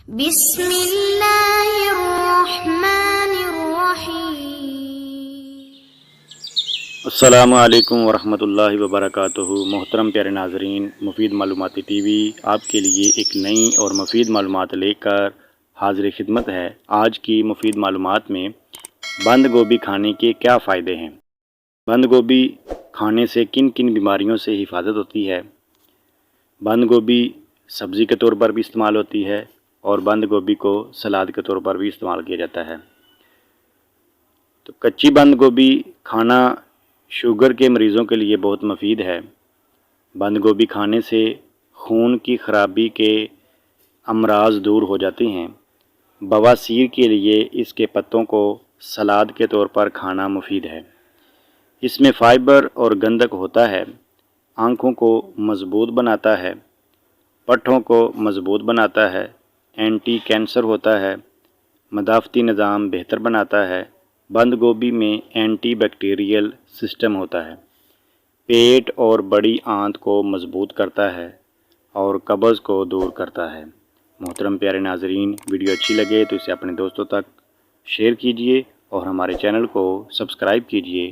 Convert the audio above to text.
بسم اللہ الرحمن الرحیم۔ السلام علیکم ورحمۃ اللہ وبرکاتہ۔ محترم پیارے ناظرین، مفید معلوماتی ٹی وی آپ کے لیے ایک نئی اور مفید معلومات لے کر حاضر خدمت ہے۔ آج کی مفید معلومات میں بند گوبھی کھانے کے کیا فائدے ہیں، بند گوبھی کھانے سے کن کن بیماریوں سے حفاظت ہوتی ہے، بند گوبھی سبزی کے طور پر بھی استعمال ہوتی ہے اور بند گوبھی کو سلاد کے طور پر بھی استعمال کیا جاتا ہے۔ تو کچی بند گوبھی کھانا شوگر کے مریضوں کے لیے بہت مفید ہے۔ بند گوبھی کھانے سے خون کی خرابی کے امراض دور ہو جاتے ہیں۔ بواسیر کے لیے اس کے پتوں کو سلاد کے طور پر کھانا مفید ہے۔ اس میں فائبر اور گندک ہوتا ہے، آنکھوں کو مضبوط بناتا ہے، پٹھوں کو مضبوط بناتا ہے، اینٹی کینسر ہوتا ہے، مدافعتی نظام بہتر بناتا ہے۔ بند گوبھی میں اینٹی بیکٹیریل سسٹم ہوتا ہے، پیٹ اور بڑی آنت کو مضبوط کرتا ہے اور قبض کو دور کرتا ہے۔ محترم پیارے ناظرین، ویڈیو اچھی لگے تو اسے اپنے دوستوں تک شیئر کیجیے اور ہمارے چینل کو سبسکرائب کیجیے۔